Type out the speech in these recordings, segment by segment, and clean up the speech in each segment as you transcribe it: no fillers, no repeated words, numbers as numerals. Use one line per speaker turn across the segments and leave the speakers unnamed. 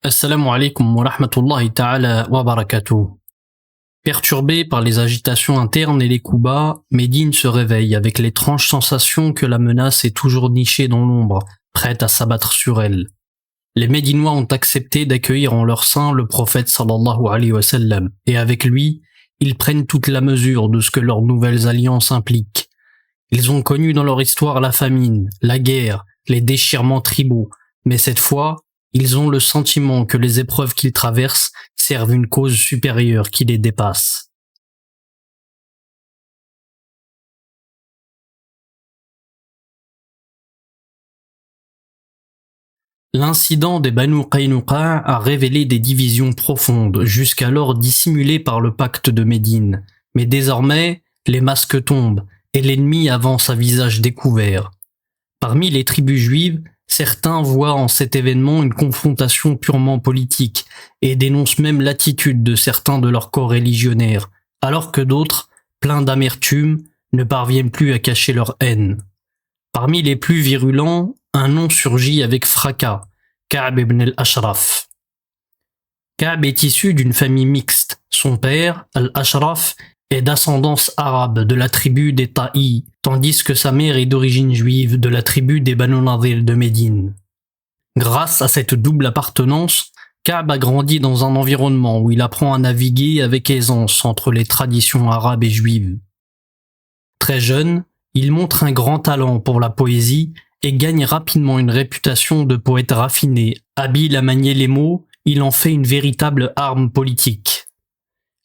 Assalamu alaikum wa rahmatullahi ta'ala wa barakatuh. Perturbé par les agitations internes et les coups bas, Médine se réveille avec l'étrange sensation que la menace est toujours nichée dans l'ombre, prête à s'abattre sur elle. Les Médinois ont accepté d'accueillir en leur sein le prophète sallallahu alayhi wa sallam, et avec lui, ils prennent toute la mesure de ce que leurs nouvelles alliances impliquent. Ils ont connu dans leur histoire la famine, la guerre, les déchirements tribaux, mais cette fois, ils ont le sentiment que les épreuves qu'ils traversent servent une cause supérieure qui les dépasse. L'incident des Banu Qaynuqa a révélé des divisions profondes, jusqu'alors dissimulées par le pacte de Médine. Mais désormais, les masques tombent et l'ennemi avance à visage découvert. Parmi les tribus juives, certains voient en cet événement une confrontation purement politique et dénoncent même l'attitude de certains de leurs coreligionnaires, alors que d'autres, pleins d'amertume, ne parviennent plus à cacher leur haine. Parmi les plus virulents, un nom surgit avec fracas, Ka'b ibn al-Ashraf. Ka'b est issu d'une famille mixte. Son père, al-Ashraf, est d'ascendance arabe de la tribu des Ta'i, tandis que sa mère est d'origine juive de la tribu des Banu Nadir de Médine. Grâce à cette double appartenance, Ka'b a grandi dans un environnement où il apprend à naviguer avec aisance entre les traditions arabes et juives. Très jeune, il montre un grand talent pour la poésie et gagne rapidement une réputation de poète raffiné. Habile à manier les mots, il en fait une véritable arme politique.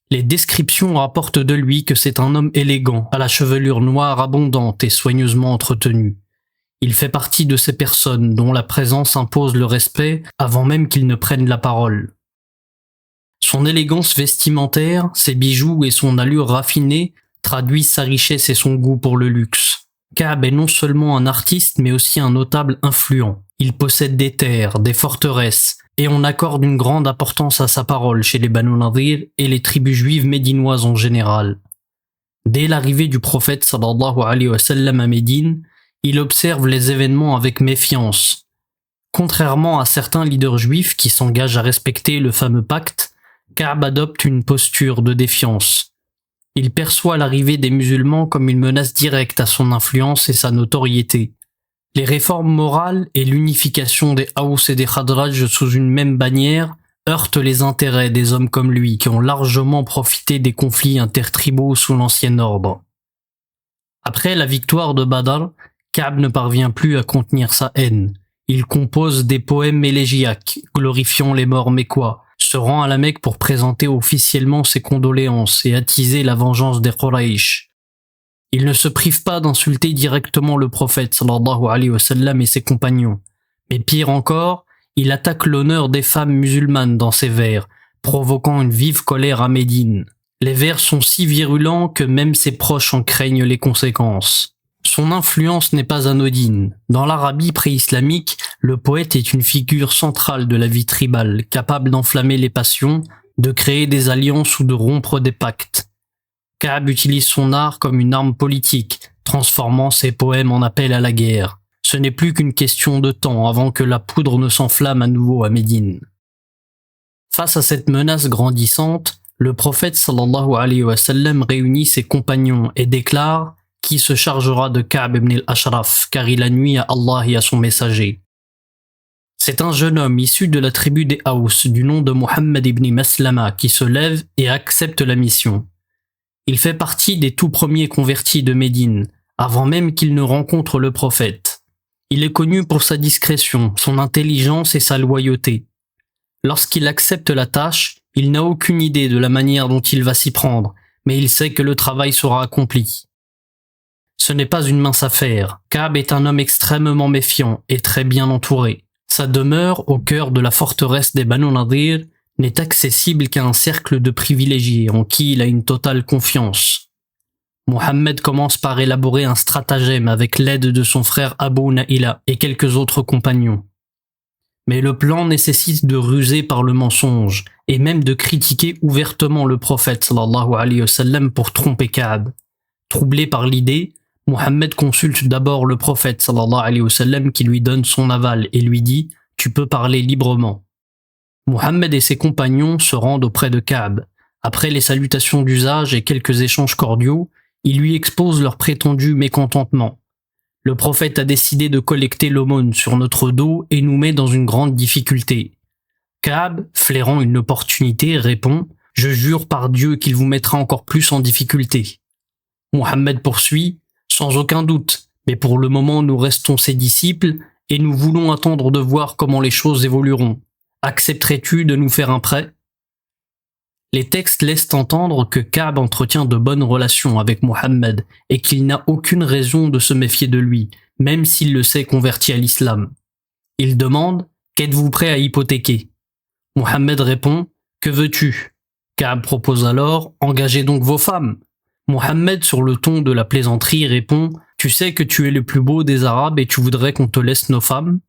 Les descriptions rapportent de lui que c'est un homme élégant, à la chevelure noire abondante et soigneusement entretenue. Il fait partie de ces personnes dont la présence impose le respect avant même qu'ils ne prennent la parole. Son élégance vestimentaire, ses bijoux et son allure raffinée traduisent sa richesse et son goût pour le luxe. Ka'b est non seulement un artiste mais aussi un notable influent. Il possède des terres, des forteresses, et on accorde une grande importance à sa parole chez les Banu Nadir et les tribus juives médinoises en général. Dès l'arrivée du prophète sallallahu alayhi wa sallam à Médine, il observe les événements avec méfiance. Contrairement à certains leaders juifs qui s'engagent à respecter le fameux pacte, Ka'b adopte une posture de défiance. Il perçoit l'arrivée des musulmans comme une menace directe à son influence et sa notoriété. Les réformes morales et l'unification des Aous et des Khadraj sous une même bannière heurtent les intérêts des hommes comme lui qui ont largement profité des conflits intertribaux sous l'ancien ordre. Après la victoire de Badr, Ka'b ne parvient plus à contenir sa haine. Il compose des poèmes élégiaques glorifiant les morts mécois, se rend à la Mecque pour présenter officiellement ses condoléances et attiser la vengeance des Quraysh. Il ne se prive pas d'insulter directement le prophète sallallahu alayhi wa sallam et ses compagnons. Mais pire encore, il attaque l'honneur des femmes musulmanes dans ses vers, provoquant une vive colère à Médine. Les vers sont si virulents que même ses proches en craignent les conséquences. Son influence n'est pas anodine. Dans l'Arabie pré-islamique, le poète est une figure centrale de la vie tribale, capable d'enflammer les passions, de créer des alliances ou de rompre des pactes. Ka'b utilise son art comme une arme politique, transformant ses poèmes en appel à la guerre. Ce n'est plus qu'une question de temps avant que la poudre ne s'enflamme à nouveau à Médine. Face à cette menace grandissante, le prophète sallallahu alayhi wa sallam réunit ses compagnons et déclare « Qui se chargera de Ka'b ibn al-Ashraf, car il a nui à Allah et à son messager ?» C'est un jeune homme issu de la tribu des Aous du nom de Muhammad ibn Maslama qui se lève et accepte la mission. Il fait partie des tout premiers convertis de Médine, avant même qu'il ne rencontre le prophète. Il est connu pour sa discrétion, son intelligence et sa loyauté. Lorsqu'il accepte la tâche, il n'a aucune idée de la manière dont il va s'y prendre, mais il sait que le travail sera accompli. Ce n'est pas une mince affaire. Ka'b est un homme extrêmement méfiant et très bien entouré. Sa demeure, au cœur de la forteresse des Banu Nadir, n'est accessible qu'à un cercle de privilégiés en qui il a une totale confiance. Mohammed commence par élaborer un stratagème avec l'aide de son frère Abu Na'ila et quelques autres compagnons. Mais le plan nécessite de ruser par le mensonge et même de critiquer ouvertement le prophète sallallahu alayhi wa sallam pour tromper Ka'b. Troublé par l'idée, Mohammed consulte d'abord le prophète sallallahu alayhi wa sallam qui lui donne son aval et lui dit « Tu peux parler librement ». Mohammed et ses compagnons se rendent auprès de Ka'b. Après les salutations d'usage et quelques échanges cordiaux, ils lui exposent leur prétendu mécontentement. Le prophète a décidé de collecter l'aumône sur notre dos et nous met dans une grande difficulté. Ka'b, flairant une opportunité, répond « Je jure par Dieu qu'il vous mettra encore plus en difficulté. » Mohammed poursuit « Sans aucun doute, mais pour le moment nous restons ses disciples et nous voulons attendre de voir comment les choses évolueront. Accepterais-tu de nous faire un prêt ?» Les textes laissent entendre que Ka'b entretient de bonnes relations avec Mohammed et qu'il n'a aucune raison de se méfier de lui, même s'il le sait converti à l'islam. Il demande « Qu'êtes-vous prêt à hypothéquer ?» Mohammed répond « Que veux-tu » Ka'b propose alors « Engagez donc vos femmes ». Mohammed, sur le ton de la plaisanterie, répond « Tu sais que tu es le plus beau des Arabes et tu voudrais qu'on te laisse nos femmes ?»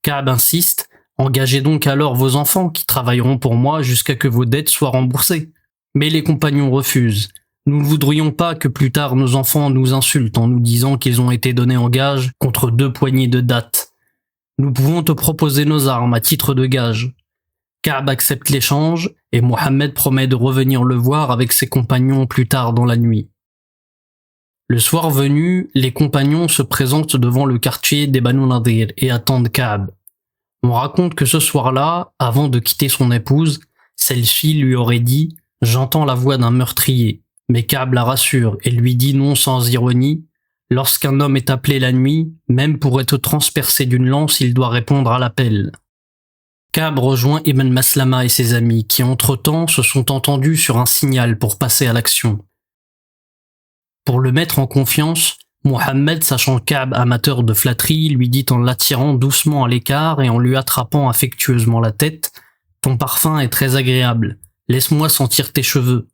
Ka'b insiste « Engagez donc alors vos enfants qui travailleront pour moi jusqu'à que vos dettes soient remboursées. » Mais les compagnons refusent. « Nous ne voudrions pas que plus tard nos enfants nous insultent en nous disant qu'ils ont été donnés en gage contre 2 poignées de dattes. Nous pouvons te proposer nos armes à titre de gage. » Ka'b accepte l'échange et Mohammed promet de revenir le voir avec ses compagnons plus tard dans la nuit. Le soir venu, les compagnons se présentent devant le quartier des Banu Nadir et attendent Ka'b. On raconte que ce soir-là, avant de quitter son épouse, celle-ci lui aurait dit « J'entends la voix d'un meurtrier », mais Ka'b la rassure et lui dit non sans ironie « Lorsqu'un homme est appelé la nuit, même pour être transpercé d'une lance, il doit répondre à l'appel. » Ka'b rejoint Ibn Maslama et ses amis qui entre-temps se sont entendus sur un signal pour passer à l'action. Pour le mettre en confiance, Mohammed, sachant Ka'b amateur de flatterie, lui dit en l'attirant doucement à l'écart et en lui attrapant affectueusement la tête « Ton parfum est très agréable, laisse-moi sentir tes cheveux. »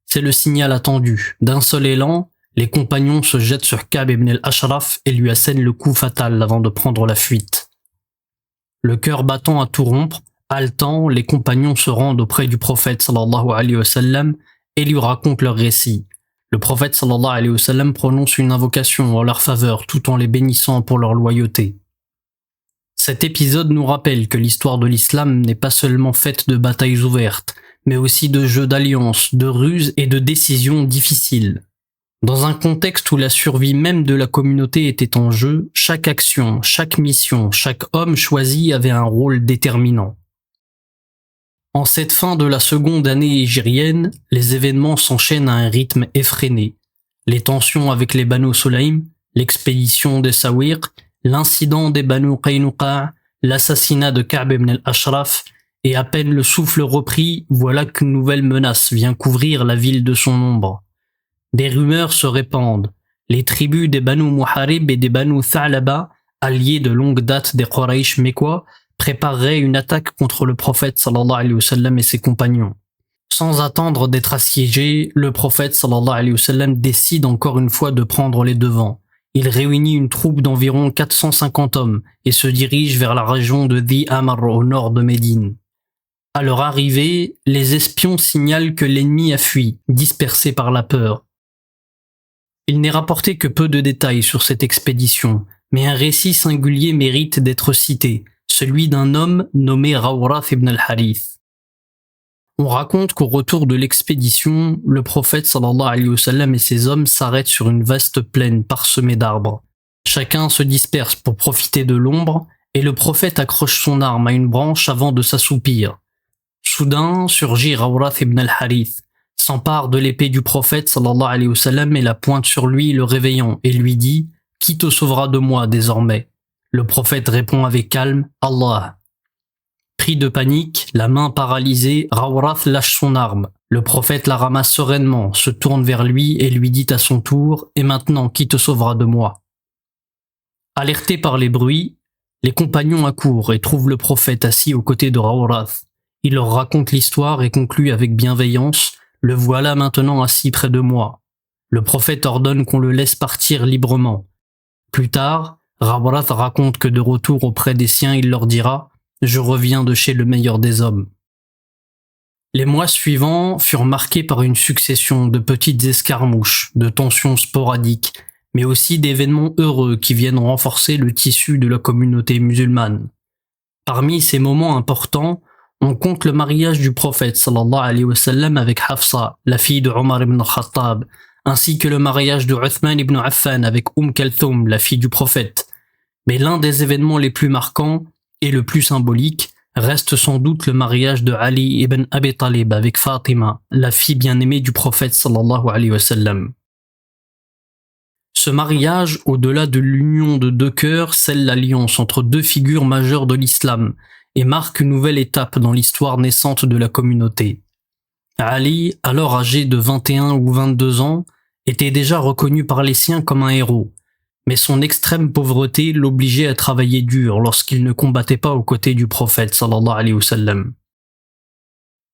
C'est le signal attendu. D'un seul élan, les compagnons se jettent sur Ka'b ibn al-Ashraf et lui assènent le coup fatal avant de prendre la fuite. Le cœur battant à tout rompre, haletant, les compagnons se rendent auprès du prophète sallallahu alayhi wa sallam et lui racontent leur récit. Le prophète sallallahu alayhi wa sallam prononce une invocation en leur faveur tout en les bénissant pour leur loyauté. Cet épisode nous rappelle que l'histoire de l'islam n'est pas seulement faite de batailles ouvertes, mais aussi de jeux d'alliances, de ruses et de décisions difficiles. Dans un contexte où la survie même de la communauté était en jeu, chaque action, chaque mission, chaque homme choisi avait un rôle déterminant. En cette fin de la seconde année hégirienne, les événements s'enchaînent à un rythme effréné. Les tensions avec les Banu Sulaym, l'expédition des Sawir, l'incident des Banu Qaynuqa', l'assassinat de Ka'b ibn al-Ashraf, et à peine le souffle repris, voilà qu'une nouvelle menace vient couvrir la ville de son ombre. Des rumeurs se répandent. Les tribus des Banu Muharib et des Banu Tha'laba, alliés de longue date des Quraysh mécois, prépareraient une attaque contre le prophète sallallahu alayhi wa sallam et ses compagnons. Sans attendre d'être assiégé, le prophète sallallahu alayhi wa sallam décide encore une fois de prendre les devants. Il réunit une troupe d'environ 450 hommes et se dirige vers la région de Dhi Amr au nord de Médine. À leur arrivée, les espions signalent que l'ennemi a fui, dispersé par la peur. Il n'est rapporté que peu de détails sur cette expédition, mais un récit singulier mérite d'être cité, celui d'un homme nommé Rawrath ibn al-Harith. On raconte qu'au retour de l'expédition, le prophète sallallahu alayhi wa sallam et ses hommes s'arrêtent sur une vaste plaine parsemée d'arbres. Chacun se disperse pour profiter de l'ombre, et le prophète accroche son arme à une branche avant de s'assoupir. Soudain surgit Rawrath ibn al-Harith, s'empare de l'épée du prophète sallallahu alayhi wa sallam et la pointe sur lui, le réveillant, et lui dit « Qui te sauvera de moi désormais ?» Le prophète répond avec calme « Allah ». Pris de panique, la main paralysée, Rawrath lâche son arme. Le prophète la ramasse sereinement, se tourne vers lui et lui dit à son tour « Et maintenant, qui te sauvera de moi ?» Alertés par les bruits, les compagnons accourent et trouvent le prophète assis aux côtés de Rawrath. Il leur raconte l'histoire et conclut avec bienveillance « Le voilà maintenant assis près de moi. » Le prophète ordonne qu'on le laisse partir librement. Plus tard, Rawrath raconte que de retour auprès des siens, il leur dira « Je reviens de chez le meilleur des hommes. » Les mois suivants furent marqués par une succession de petites escarmouches, de tensions sporadiques, mais aussi d'événements heureux qui viennent renforcer le tissu de la communauté musulmane. Parmi ces moments importants, On compte le mariage du prophète sallallahu alayhi wa sallam avec Hafsa, la fille de Omar ibn Khattab, ainsi que le mariage de Uthman ibn Affan avec Kalthoum, la fille du prophète. Mais l'un des événements les plus marquants et le plus symbolique reste sans doute le mariage de Ali ibn Abi Talib avec Fatima, la fille bien-aimée du prophète sallallahu alayhi wa sallam. Ce mariage, au-delà de l'union de deux cœurs, scelle l'alliance entre deux figures majeures de l'islam et marque une nouvelle étape dans l'histoire naissante de la communauté. Ali, alors âgé de 21 ou 22 ans, était déjà reconnu par les siens comme un héros, mais son extrême pauvreté l'obligeait à travailler dur lorsqu'il ne combattait pas aux côtés du prophète sallallahu alayhi wa sallam.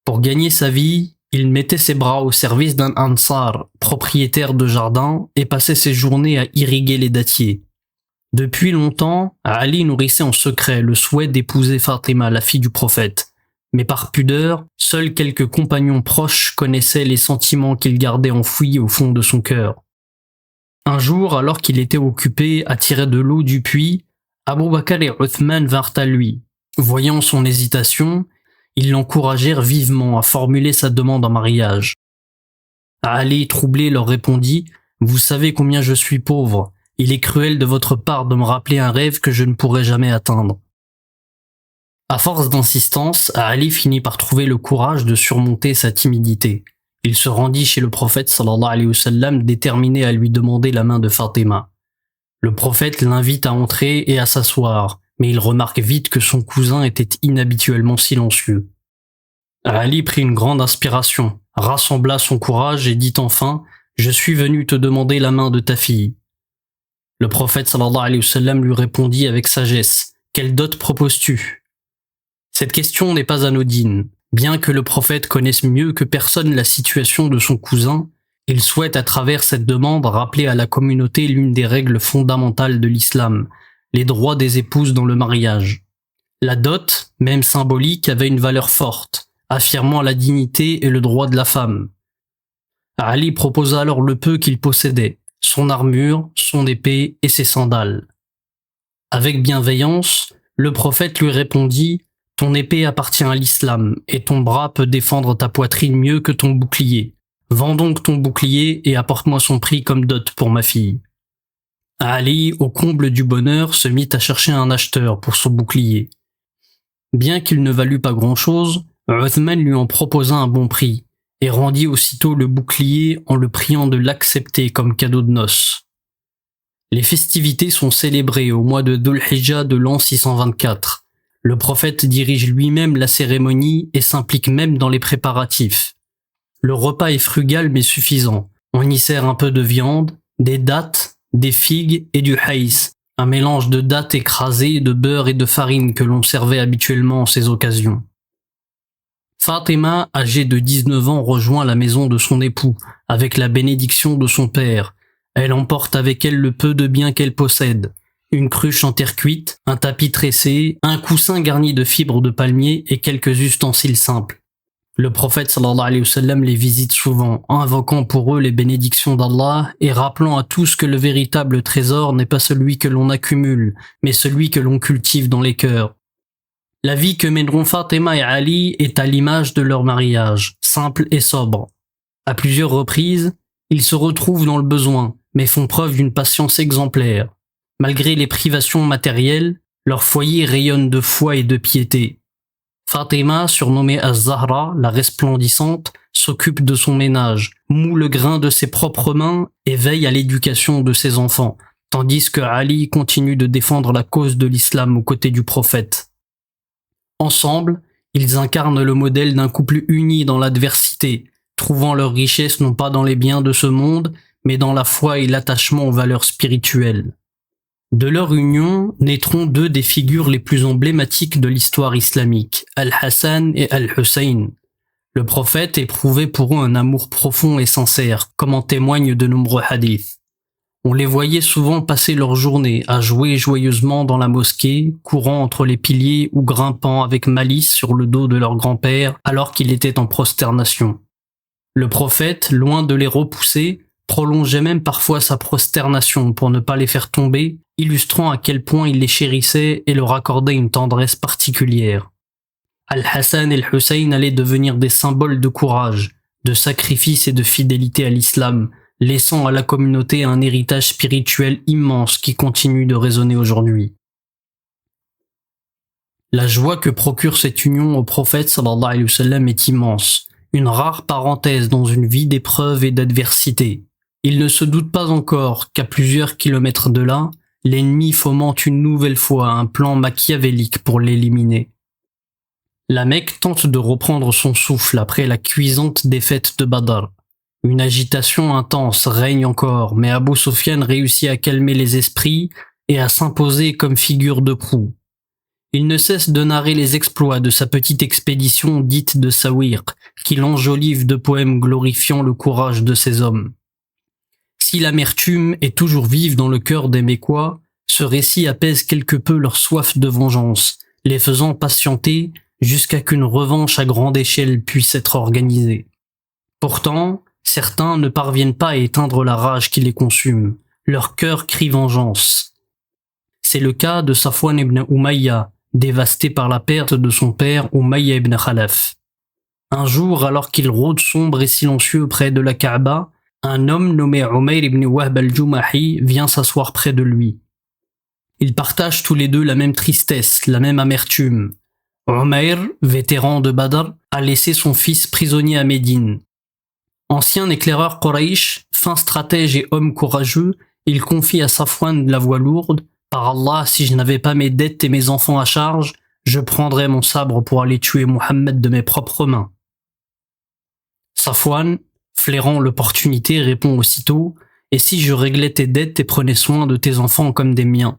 Pour gagner sa vie, il mettait ses bras au service d'un ansar, propriétaire de jardin, et passait ses journées à irriguer les dattiers. Depuis longtemps, Ali nourrissait en secret le souhait d'épouser Fatima, la fille du prophète. Mais par pudeur, seuls quelques compagnons proches connaissaient les sentiments qu'il gardait enfouis au fond de son cœur. Un jour, alors qu'il était occupé à tirer de l'eau du puits, Abu Bakr et Uthman vinrent à lui. Voyant son hésitation, ils l'encouragèrent vivement à formuler sa demande en mariage. Ali, troublé, leur répondit « Vous savez combien je suis pauvre. Il est cruel de votre part de me rappeler un rêve que je ne pourrai jamais atteindre. » À force d'insistance, Ali finit par trouver le courage de surmonter sa timidité. Il se rendit chez le prophète sallallahu alayhi wa sallam déterminé à lui demander la main de Fatima. Le prophète l'invite à entrer et à s'asseoir, mais il remarque vite que son cousin était inhabituellement silencieux. Ali prit une grande inspiration, rassembla son courage et dit enfin « Je suis venu te demander la main de ta fille. » Le prophète sallallahu alayhi wa sallam lui répondit avec sagesse « Quelle dot proposes-tu » Cette question n'est pas anodine. Bien que le prophète connaisse mieux que personne la situation de son cousin, il souhaite à travers cette demande rappeler à la communauté l'une des règles fondamentales de l'islam, les droits des épouses dans le mariage. La dot, même symbolique, avait une valeur forte, affirmant la dignité et le droit de la femme. Ali proposa alors le peu qu'il possédait, son armure, son épée et ses sandales. Avec bienveillance, le prophète lui répondit « Ton épée appartient à l'islam et ton bras peut défendre ta poitrine mieux que ton bouclier. Vends donc ton bouclier et apporte-moi son prix comme dot pour ma fille. » Ali, au comble du bonheur, se mit à chercher un acheteur pour son bouclier. Bien qu'il ne valût pas grand-chose, Uthman lui en proposa un bon prix et rendit aussitôt le bouclier en le priant de l'accepter comme cadeau de noces. Les festivités sont célébrées au mois de Dhul Hijjah de l'an 624. Le prophète dirige lui-même la cérémonie et s'implique même dans les préparatifs. Le repas est frugal mais suffisant. On y sert un peu de viande, des dattes, des figues et du haïs, un mélange de dattes écrasées, de beurre et de farine que l'on servait habituellement en ces occasions. Fatima, âgée de 19 ans, rejoint la maison de son époux, avec la bénédiction de son père. Elle emporte avec elle le peu de biens qu'elle possède. Une cruche en terre cuite, un tapis tressé, un coussin garni de fibres de palmier et quelques ustensiles simples. Le prophète sallallahu alayhi wa sallam les visite souvent, invoquant pour eux les bénédictions d'Allah et rappelant à tous que le véritable trésor n'est pas celui que l'on accumule, mais celui que l'on cultive dans les cœurs. La vie que mèneront Fatima et Ali est à l'image de leur mariage, simple et sobre. À plusieurs reprises, ils se retrouvent dans le besoin, mais font preuve d'une patience exemplaire. Malgré les privations matérielles, leur foyer rayonne de foi et de piété. Fatima, surnommée Az-Zahra, la resplendissante, s'occupe de son ménage, moud le grain de ses propres mains et veille à l'éducation de ses enfants, tandis que Ali continue de défendre la cause de l'islam aux côtés du prophète. Ensemble, ils incarnent le modèle d'un couple uni dans l'adversité, trouvant leur richesse non pas dans les biens de ce monde, mais dans la foi et l'attachement aux valeurs spirituelles. De leur union naîtront deux des figures les plus emblématiques de l'histoire islamique, Al-Hassan et Al-Hussein. Le prophète éprouvait pour eux un amour profond et sincère, comme en témoignent de nombreux hadiths. On les voyait souvent passer leur journée à jouer joyeusement dans la mosquée, courant entre les piliers ou grimpant avec malice sur le dos de leur grand-père alors qu'il était en prosternation. Le prophète, loin de les repousser, prolongeait même parfois sa prosternation pour ne pas les faire tomber, illustrant à quel point il les chérissait et leur accordait une tendresse particulière. Al-Hassan et Al-Hussein allaient devenir des symboles de courage, de sacrifice et de fidélité à l'islam, laissant à la communauté un héritage spirituel immense qui continue de résonner aujourd'hui. La joie que procure cette union au prophète sallallahu alayhi wa sallam est immense, une rare parenthèse dans une vie d'épreuves et d'adversité. Il ne se doute pas encore qu'à plusieurs kilomètres de là, l'ennemi fomente une nouvelle fois un plan machiavélique pour l'éliminer. La Mecque tente de reprendre son souffle après la cuisante défaite de Badr. Une agitation intense règne encore, mais Abu Sufyan réussit à calmer les esprits et à s'imposer comme figure de proue. Il ne cesse de narrer les exploits de sa petite expédition dite de Sawir, qu'il enjolive de poèmes glorifiant le courage de ses hommes. Si l'amertume est toujours vive dans le cœur des Mécois, ce récit apaise quelque peu leur soif de vengeance, les faisant patienter jusqu'à qu'une revanche à grande échelle puisse être organisée. Pourtant, certains ne parviennent pas à éteindre la rage qui les consume. Leur cœur crie vengeance. C'est le cas de Safwan ibn Umayya, dévasté par la perte de son père Umayya ibn Khalaf. Un jour, alors qu'il rôde sombre et silencieux près de la Kaaba, un homme nommé Umayr ibn Wahb al-Jumahi vient s'asseoir près de lui. Ils partagent tous les deux la même tristesse, la même amertume. Umayr, vétéran de Badr, a laissé son fils prisonnier à Médine. Ancien éclaireur Quraysh, fin stratège et homme courageux, il confie à Safwan la voix lourde: « Par Allah, si je n'avais pas mes dettes et mes enfants à charge, je prendrais mon sabre pour aller tuer Mohammed de mes propres mains. » Safwan, flairant l'opportunité, répond aussitôt: « Et si je réglais tes dettes et prenais soin de tes enfants comme des miens ?»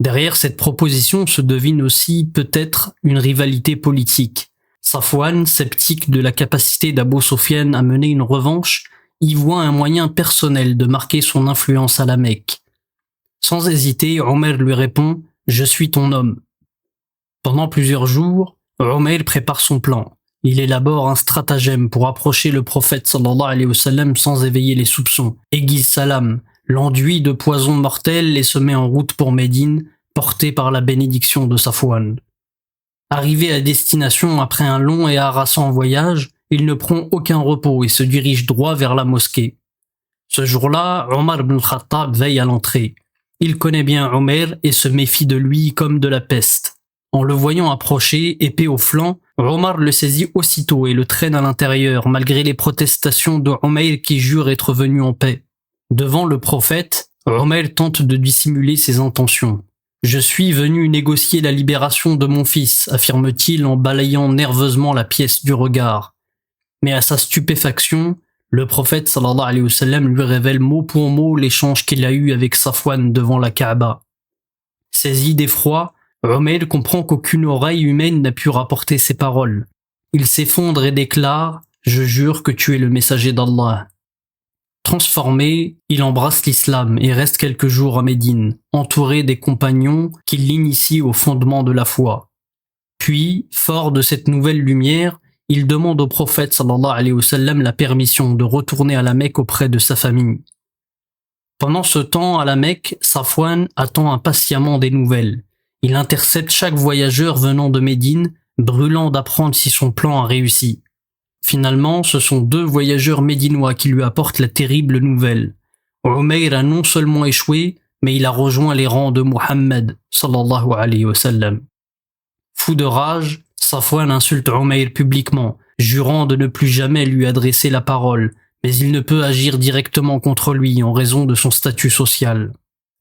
Derrière cette proposition se devine aussi peut-être une rivalité politique. Safwan, sceptique de la capacité d'Abu Sufyan à mener une revanche, y voit un moyen personnel de marquer son influence à la Mecque. Sans hésiter, Omer lui répond: « Je suis ton homme. » Pendant plusieurs jours, Omer prépare son plan. Il élabore un stratagème pour approcher le prophète sallallahu alayhi wa sallam sans éveiller les soupçons, aiguise sa lame, l'enduit de poison mortel et se met en route pour Médine, porté par la bénédiction de Safwan. Arrivé à destination après un long et harassant voyage, il ne prend aucun repos et se dirige droit vers la mosquée. Ce jour-là, Omar ibn Khattab veille à l'entrée. Il connaît bien Omer et se méfie de lui comme de la peste. En le voyant approcher, épée au flanc, Omar le saisit aussitôt et le traîne à l'intérieur, malgré les protestations de Omer qui jure être venu en paix. Devant le prophète, Omer tente de dissimuler ses intentions. « Je suis venu négocier la libération de mon fils », affirme-t-il en balayant nerveusement la pièce du regard. Mais à sa stupéfaction, le prophète sallallahu alayhi wa sallam lui révèle mot pour mot l'échange qu'il a eu avec Safwan devant la Kaaba. Saisi d'effroi, Omer comprend qu'aucune oreille humaine n'a pu rapporter ces paroles. Il s'effondre et déclare: « Je jure que tu es le messager d'Allah. » Transformé, il embrasse l'islam et reste quelques jours à Médine, entouré des compagnons qui l'initient au fondement de la foi. Puis, fort de cette nouvelle lumière, il demande au prophète sallallahu alayhi wa sallam la permission de retourner à la Mecque auprès de sa famille. Pendant ce temps, à la Mecque, Safwan attend impatiemment des nouvelles. Il intercepte chaque voyageur venant de Médine, brûlant d'apprendre si son plan a réussi. Finalement, ce sont 2 voyageurs médinois qui lui apportent la terrible nouvelle. Umayr a non seulement échoué, mais il a rejoint les rangs de Mohammed sallallahu alayhi wa sallam. Fou de rage, Safwan insulte Umayr publiquement, jurant de ne plus jamais lui adresser la parole, mais il ne peut agir directement contre lui en raison de son statut social.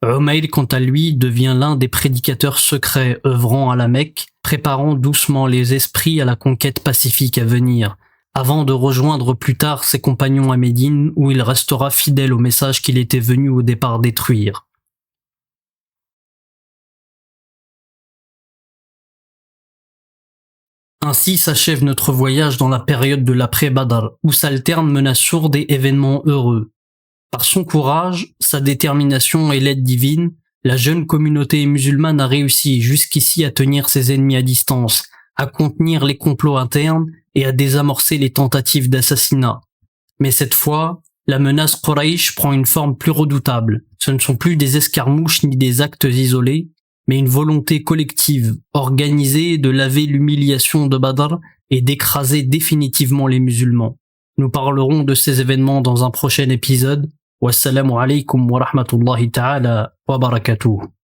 Umayr, quant à lui, devient l'un des prédicateurs secrets œuvrant à la Mecque, préparant doucement les esprits à la conquête pacifique à venir, avant de rejoindre plus tard ses compagnons à Médine où il restera fidèle au message qu'il était venu au départ détruire. Ainsi s'achève notre voyage dans la période de l'après-Badr, où s'alternent menaces sourdes et événements heureux. Par son courage, sa détermination et l'aide divine, la jeune communauté musulmane a réussi jusqu'ici à tenir ses ennemis à distance, à contenir les complots internes et à désamorcer les tentatives d'assassinat. Mais cette fois, la menace Quraysh prend une forme plus redoutable. Ce ne sont plus des escarmouches ni des actes isolés, mais une volonté collective, organisée de laver l'humiliation de Badr et d'écraser définitivement les musulmans. Nous parlerons de ces événements dans un prochain épisode. Wassalamu alaikum wa rahmatullahi ta'ala wa barakatuh.